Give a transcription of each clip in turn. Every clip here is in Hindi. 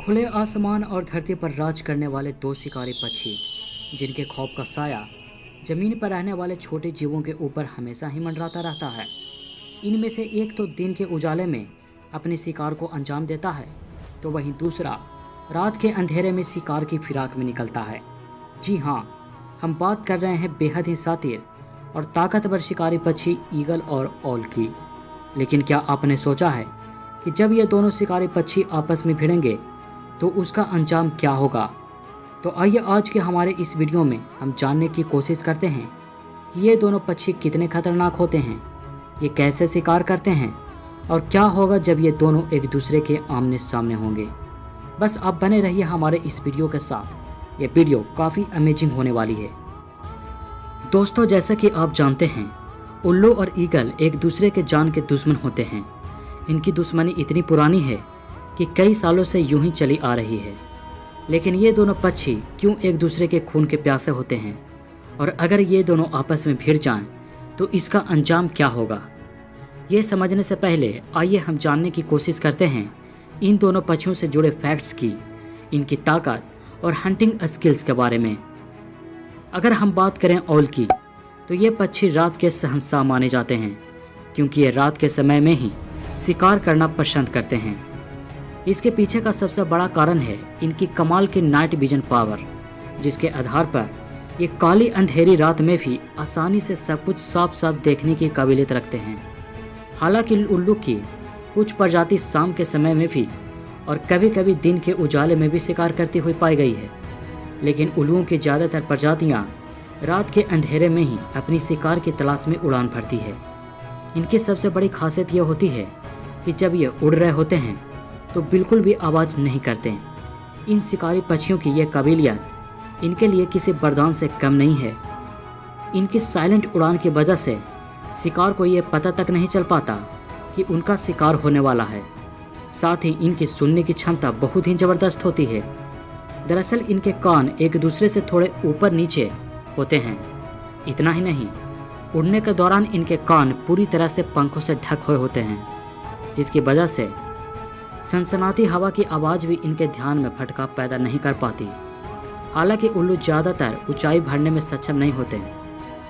खुले आसमान और धरती पर राज करने वाले दो शिकारी पक्षी, जिनके खौफ का साया जमीन पर रहने वाले छोटे जीवों के ऊपर हमेशा ही मंडराता रहता है। इनमें से एक तो दिन के उजाले में अपने शिकार को अंजाम देता है, तो वहीं दूसरा रात के अंधेरे में शिकार की फिराक में निकलता है। जी हाँ, हम बात कर रहे हैं बेहद ही शातिर और ताकतवर शिकारी पक्षी ईगल और औल की। लेकिन क्या आपने सोचा है कि जब ये दोनों शिकारी पक्षी आपस में भिड़ेंगे तो उसका अंजाम क्या होगा? तो आइए आज के हमारे इस वीडियो में हम जानने की कोशिश करते हैं कि ये दोनों पक्षी कितने खतरनाक होते हैं, ये कैसे शिकार करते हैं और क्या होगा जब ये दोनों एक दूसरे के आमने सामने होंगे। बस आप बने रहिए हमारे इस वीडियो के साथ, ये वीडियो काफ़ी अमेजिंग होने वाली है। दोस्तों, जैसा कि आप जानते हैं, उल्लू और ईगल एक दूसरे के जान के दुश्मन होते हैं। इनकी दुश्मनी इतनी पुरानी है कि कई सालों से यूं ही चली आ रही है। लेकिन ये दोनों पक्षी क्यों एक दूसरे के खून के प्यासे होते हैं, और अगर ये दोनों आपस में भिड़ जाएं तो इसका अंजाम क्या होगा? ये समझने से पहले आइए हम जानने की कोशिश करते हैं इन दोनों पक्षियों से जुड़े फैक्ट्स की, इनकी ताकत और हंटिंग स्किल्स के बारे में। अगर हम बात करें औल की, तो ये पक्षी रात के शहंशाह माने जाते हैं, क्योंकि ये रात के समय में ही शिकार करना पसंद करते हैं। इसके पीछे का सबसे बड़ा कारण है इनकी कमाल की नाइट विजन पावर, जिसके आधार पर ये काली अंधेरी रात में भी आसानी से सब कुछ साफ साफ देखने की काबिलियत रखते हैं। हालांकि उल्लू की कुछ प्रजाति शाम के समय में भी और कभी कभी दिन के उजाले में भी शिकार करती हुई पाई गई है, लेकिन उल्लुओं की ज़्यादातर प्रजातियाँ रात के अंधेरे में ही अपनी शिकार की तलाश में उड़ान भरती है। इनकी सबसे बड़ी खासियत यह होती है कि जब ये उड़ रहे होते हैं तो बिल्कुल भी आवाज़ नहीं करते। इन शिकारी पक्षियों की यह काबिलियत इनके लिए किसी वरदान से कम नहीं है। इनकी साइलेंट उड़ान की वजह से शिकार को यह पता तक नहीं चल पाता कि उनका शिकार होने वाला है। साथ ही इनकी सुनने की क्षमता बहुत ही ज़बरदस्त होती है। दरअसल इनके कान एक दूसरे से थोड़े ऊपर नीचे होते हैं। इतना ही नहीं, उड़ने के दौरान इनके कान पूरी तरह से पंखों से ढक हुए होते हैं, जिसकी वजह से सनसनाती हवा की आवाज़ भी इनके ध्यान में फटका पैदा नहीं कर पाती। हालांकि उल्लू ज़्यादातर ऊंचाई भरने में सक्षम नहीं होते,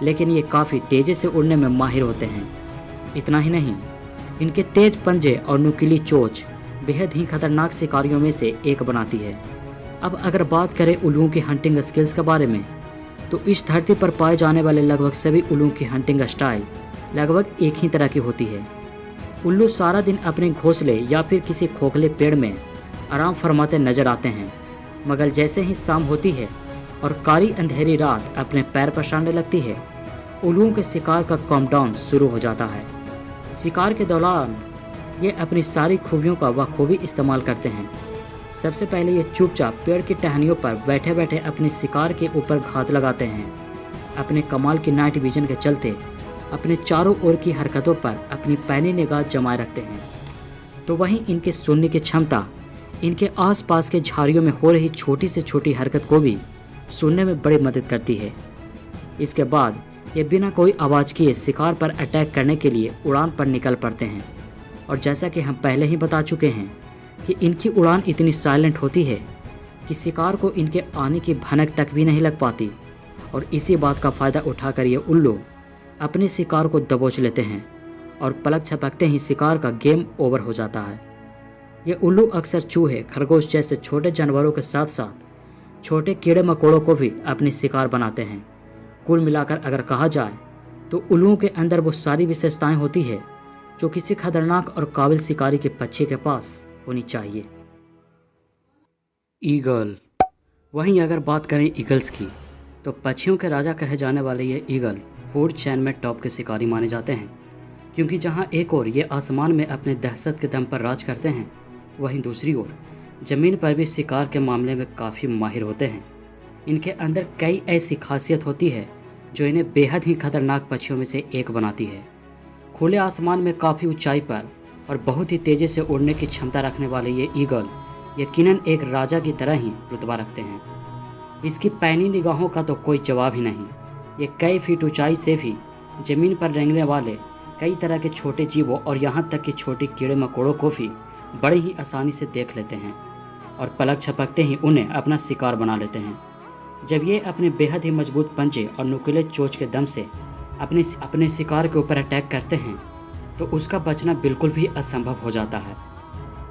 लेकिन ये काफ़ी तेज़ी से उड़ने में माहिर होते हैं। इतना ही नहीं, इनके तेज पंजे और नुकीली चोंच बेहद ही खतरनाक शिकारियों में से एक बनाती है। अब अगर बात करें उल्लुओं की हंटिंग स्किल्स के बारे में, तो इस धरती पर पाए जाने वाले लगभग सभी उल्लुओं की हंटिंग स्टाइल लगभग एक ही तरह की होती है। उल्लू सारा दिन अपने घोंसले या फिर किसी खोखले पेड़ में आराम फरमाते नजर आते हैं, मगर जैसे ही शाम होती है और काली अंधेरी रात अपने पैर पसारने लगती है, उल्लुओं के शिकार का काउंटडाउन शुरू हो जाता है। शिकार के दौरान ये अपनी सारी खूबियों का बखूबी इस्तेमाल करते हैं। सबसे पहले ये चुपचाप पेड़ की टहनियों पर बैठे बैठे अपने शिकार के ऊपर घात लगाते हैं। अपने कमाल की नाइट विजन के चलते अपने चारों ओर की हरकतों पर अपनी पैनी निगाह जमाए रखते हैं। तो वहीं इनके सुनने की क्षमता इनके आसपास के झाड़ियों में हो रही छोटी से छोटी हरकत को भी सुनने में बड़ी मदद करती है। इसके बाद ये बिना कोई आवाज़ किए शिकार पर अटैक करने के लिए उड़ान पर निकल पड़ते हैं। और जैसा कि हम पहले ही बता चुके हैं कि इनकी उड़ान इतनी साइलेंट होती है कि शिकार को इनके आने की भनक तक भी नहीं लग पाती। और इसी बात का फ़ायदा उठाकर ये उल्लू अपने शिकार को दबोच लेते हैं और पलक झपकते ही शिकार का गेम ओवर हो जाता है। ये उल्लू अक्सर चूहे, खरगोश जैसे छोटे जानवरों के साथ साथ छोटे कीड़े मकोड़ों को भी अपनी शिकार बनाते हैं। कुल मिलाकर अगर कहा जाए तो उल्लुओं के अंदर वो सारी विशेषताएं होती है जो किसी खतरनाक और काबिल शिकारी के पक्षी के पास होनी चाहिए। ईगल। वहीं अगर बात करें ईगल्स की, तो पक्षियों के राजा कहे जाने वाले ये ईगल फूड चैन में टॉप के शिकारी माने जाते हैं, क्योंकि जहां एक ओर ये आसमान में अपने दहशत के दम पर राज करते हैं, वहीं दूसरी ओर ज़मीन पर भी शिकार के मामले में काफ़ी माहिर होते हैं। इनके अंदर कई ऐसी खासियत होती है जो इन्हें बेहद ही खतरनाक पक्षियों में से एक बनाती है। खुले आसमान में काफ़ी ऊंचाई पर और बहुत ही तेज़ी से उड़ने की क्षमता रखने वाले ये ईगल यकीनन एक राजा की तरह ही रुतबा रखते हैं। इसकी पैनी निगाहों का तो कोई जवाब ही नहीं। ये कई फीट ऊंचाई से भी ज़मीन पर रेंगने वाले कई तरह के छोटे जीवों और यहाँ तक कि छोटे कीड़े मकोड़ों को भी बड़ी ही आसानी से देख लेते हैं। और पलक झपकते ही उन्हें अपना शिकार बना लेते हैं। जब ये अपने बेहद ही मजबूत पंजे और नुकीले चोंच के दम से अपने शिकार के ऊपर अटैक करते हैं तो उसका बचना बिल्कुल भी असंभव हो जाता है।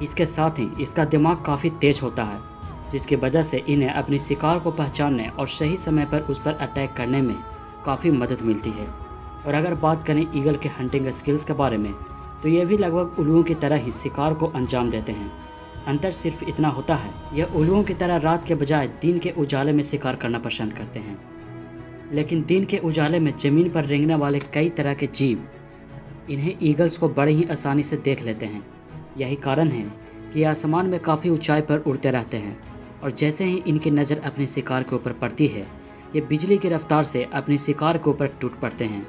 इसके साथ ही इसका दिमाग काफ़ी तेज होता है, जिसकी वजह से इन्हें अपनी शिकार को पहचानने और सही समय पर उस पर अटैक करने में काफ़ी मदद मिलती है। और अगर बात करें ईगल के हंटिंग स्किल्स के बारे में, तो ये भी लगभग उल्लुओं की तरह ही शिकार को अंजाम देते हैं। अंतर सिर्फ इतना होता है, यह उल्लुओं की तरह रात के बजाय दिन के उजाले में शिकार करना पसंद करते हैं। लेकिन दिन के उजाले में ज़मीन पर रेंगने वाले कई तरह के जीव इन्हें ईगल्स को बड़े ही आसानी से देख लेते हैं। यही कारण है कि आसमान में काफ़ी ऊंचाई पर उड़ते रहते हैं और जैसे ही इनकी नज़र अपने शिकार के ऊपर पड़ती है, ये बिजली की रफ्तार से अपने शिकार के ऊपर टूट पड़ते हैं।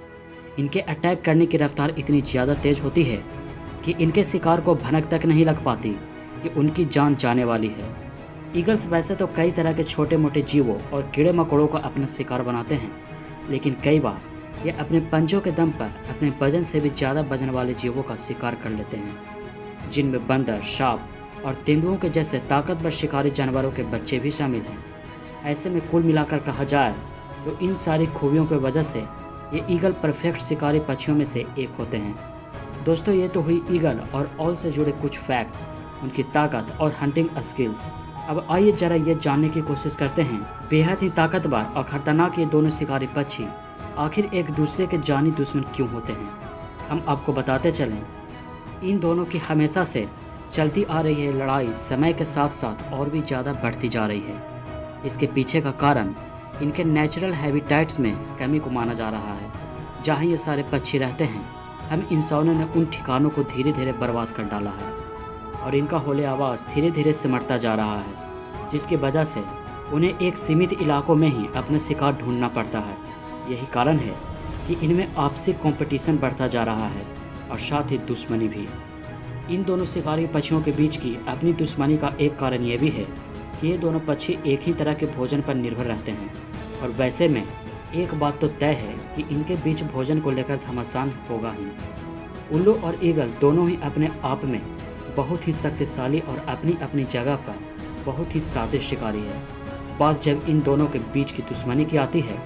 इनके अटैक करने की रफ्तार इतनी ज़्यादा तेज़ होती है कि इनके शिकार को भनक तक नहीं लग पाती कि उनकी जान जाने वाली है। ईगल्स वैसे तो कई तरह के छोटे मोटे जीवों और कीड़े मकोड़ों का अपना शिकार बनाते हैं, लेकिन कई बार ये अपने पंजों के दम पर अपने वजन से भी ज़्यादा वजन वाले जीवों का शिकार कर लेते हैं, जिनमें बंदर, सांप और तेंदुओं के जैसे ताकतवर शिकारी जानवरों के बच्चे भी शामिल हैं। ऐसे में कुल मिलाकर कहा जाए तो इन सारी खूबियों की वजह से ये ईगल परफेक्ट शिकारी पक्षियों में से एक होते हैं। दोस्तों, ये तो हुई ईगल और ऑल से जुड़े कुछ फैक्ट्स, उनकी ताकत और हंटिंग स्किल्स। अब आइए जरा ये जानने की कोशिश करते हैं, बेहद ही ताकतवर और खतरनाक ये दोनों शिकारी पक्षी आखिर एक दूसरे के जानी दुश्मन क्यों होते हैं। हम आपको बताते चलें, इन दोनों की हमेशा से चलती आ रही है लड़ाई समय के साथ साथ और भी ज़्यादा बढ़ती जा रही है। इसके पीछे का कारण इनके नेचुरल हैबिटेट्स में कमी को माना जा रहा है। जहाँ ये सारे पक्षी रहते हैं, हम इंसानों ने उन ठिकानों को धीरे धीरे बर्बाद कर डाला है और इनका होले आवाज़ धीरे धीरे सिमटता जा रहा है, जिसकी वजह से उन्हें एक सीमित इलाकों में ही अपने शिकार ढूंढना पड़ता है। यही कारण है कि इनमें आपसी कंपटीशन बढ़ता जा रहा है और साथ ही दुश्मनी भी। इन दोनों शिकारी पक्षियों के बीच की अपनी दुश्मनी का एक कारण ये भी है कि ये दोनों पक्षी एक ही तरह के भोजन पर निर्भर रहते हैं। और वैसे में एक बात तो तय है कि इनके बीच भोजन को लेकर घमासान होगा ही। उल्लू और ईगल दोनों ही अपने आप में बहुत ही शक्तिशाली और अपनी अपनी जगह पर बहुत ही सादे शिकारी है। बात जब इन दोनों के बीच की दुश्मनी की आती है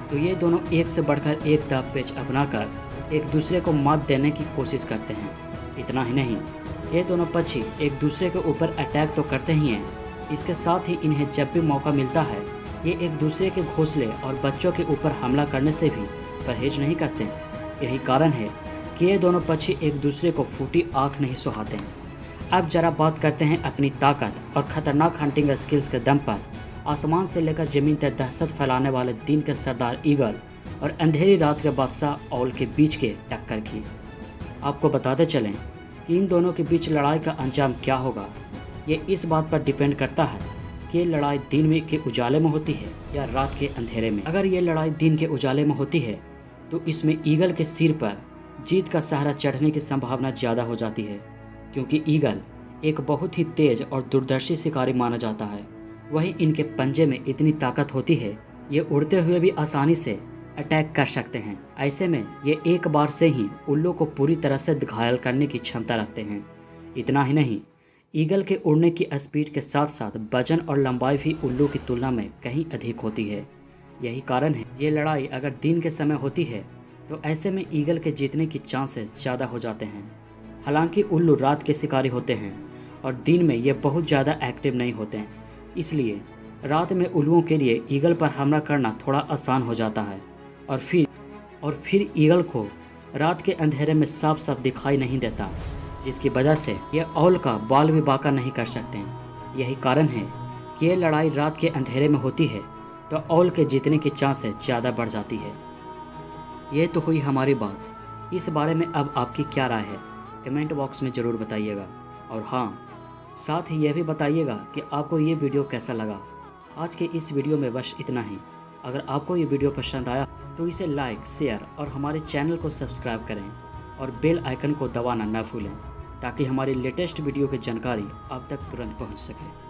तो ये दोनों एक से बढ़कर एक दाव पेच अपनाकर एक दूसरे को मात देने की कोशिश करते हैं। इतना ही नहीं, ये दोनों पक्षी एक दूसरे के ऊपर अटैक तो करते ही हैं, इसके साथ ही इन्हें जब भी मौका मिलता है ये एक दूसरे के घोंसले और बच्चों के ऊपर हमला करने से भी परहेज नहीं करते। यही कारण है कि ये दोनों पक्षी एक दूसरे को फूटी आँख नहीं सुहाते। अब जरा बात करते हैं अपनी ताकत और ख़तरनाक हंटिंग स्किल्स के दम पर आसमान से लेकर ज़मीन तक दहशत फैलाने वाले दिन के सरदार ईगल और अंधेरी रात के बादशाह ऑल के बीच के टक्कर की। आपको बताते चलें कि इन दोनों के बीच लड़ाई का अंजाम क्या होगा, ये इस बात पर डिपेंड करता है कि ये लड़ाई दिन में के उजाले में होती है या रात के अंधेरे में। अगर ये लड़ाई दिन के उजाले में होती है तो इसमें ईगल के सिर पर जीत का सहारा चढ़ने की संभावना ज़्यादा हो जाती है, क्योंकि ईगल एक बहुत ही तेज और दूरदर्शी शिकारी माना जाता है। वहीं इनके पंजे में इतनी ताकत होती है, ये उड़ते हुए भी आसानी से अटैक कर सकते हैं। ऐसे में ये एक बार से ही उल्लू को पूरी तरह से घायल करने की क्षमता रखते हैं। इतना ही नहीं, ईगल के उड़ने की स्पीड के साथ साथ वजन और लंबाई भी उल्लू की तुलना में कहीं अधिक होती है। यही कारण है ये लड़ाई अगर दिन के समय होती है तो ऐसे में ईगल के जीतने की चांसेस ज़्यादा हो जाते हैं। हालांकि उल्लू रात के शिकारी होते हैं और दिन में ये बहुत ज़्यादा एक्टिव नहीं होते हैं, इसलिए रात में उल्लुओं के लिए ईगल पर हमला करना थोड़ा आसान हो जाता है और फिर ईगल को रात के अंधेरे में साफ साफ दिखाई नहीं देता, जिसकी वजह से ये ऑल का बाल भी बांका नहीं कर सकते हैं। यही कारण है कि ये लड़ाई रात के अंधेरे में होती है तो ऑल के जीतने की चांसेस ज़्यादा बढ़ जाती है। ये तो हुई हमारी बात। इस बारे में अब आपकी क्या राय है, कमेंट बॉक्स में ज़रूर बताइएगा। और हाँ, साथ ही यह भी बताइएगा कि आपको ये वीडियो कैसा लगा। आज के इस वीडियो में बस इतना ही। अगर आपको ये वीडियो पसंद आया तो इसे लाइक, शेयर और हमारे चैनल को सब्सक्राइब करें और बेल आइकन को दबाना न भूलें, ताकि हमारी लेटेस्ट वीडियो की जानकारी आप तक तुरंत पहुंच सके।